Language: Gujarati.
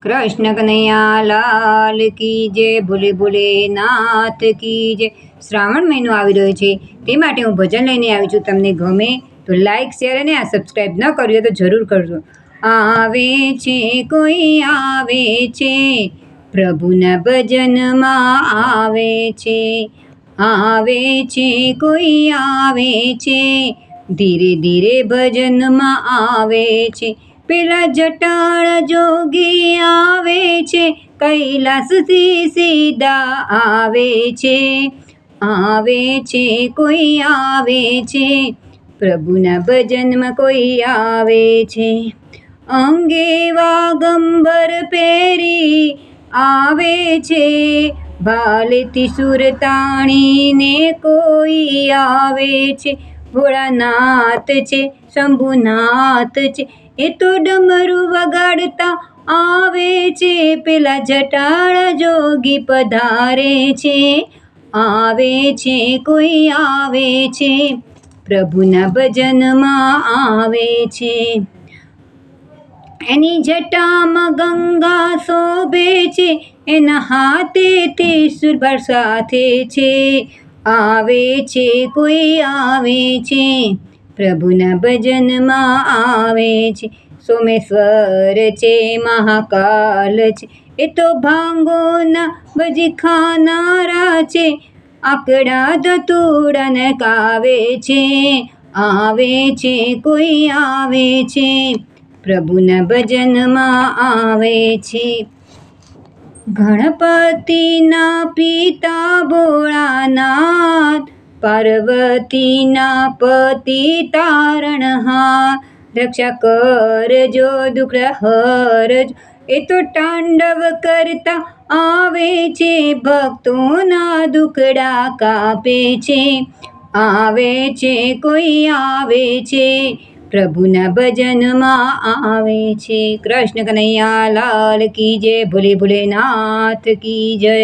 કૃષ્ણ કનૈયા લાલ કી જય, ભોલે ભોલેનાથ કી જય. શ્રાવણ મહિનો આવી રહ્યો છે, તે માટે હું ભજન લઈને આવી છું. તમને ગમે તો લાઈક શેર અને સબસ્ક્રાઈબ ન કર્યું હોય તો જરૂર કરજો. આવે છે કોઈ આવે છે, પ્રભુના ભજનમાં આવે છે. આવે છે કોઈ આવે છે, ધીરે ધીરે ભજનમાં આવે છે. પેલા જટાળ જોગી આવે છે, કૈલાસથી સીધા આવે છે. આવે છે કોઈ આવે છે, પ્રભુના ભજનમાં કોઈ આવે છે. અંગે વાગંબર પહેરી આવે છે, ભાલેથી સુર તાણીને કોઈ આવે છે. ભોળાનાથ છે, શંભુનાથ છે, એ તો ડમરું વગાડતા આવે છે. પેલા જટાળ જોગી પધારે છે. આવે છે કોઈ આવે છે, પ્રભુના ભજનમાં આવે છે. એની જટામાં ગંગા શોભે છે, એના હાથે ત્રિશૂળ સાથે છે. આવે છે કોઈ આવે છે, પ્રભુના ભજનમાં આવે છે. સોમેશ્વર છે, મહાકાલ છે, એ તો ભાંગોના ભજી ખાનારા છે. આકડા ધતુડાને કાવે છે. આવે છે કોઈ આવે છે, પ્રભુના ભજનમાં આવે છે. ગણપતિના પિતા ભોળાનાથ, પાર્વતીના પતિ તારણહાર. રક્ષા કરજો દુઃખ હરજો, એ તો તાંડવ કરતા આવે છે. ભક્તોના દુખડા કાપે છે. આવે છે કોઈ આવે છે, પ્રભુના ભજનમાં આવે છે. કૃષ્ણ કનૈયા લાલ કી જય, ભોલે ભોલેનાથ કી જય.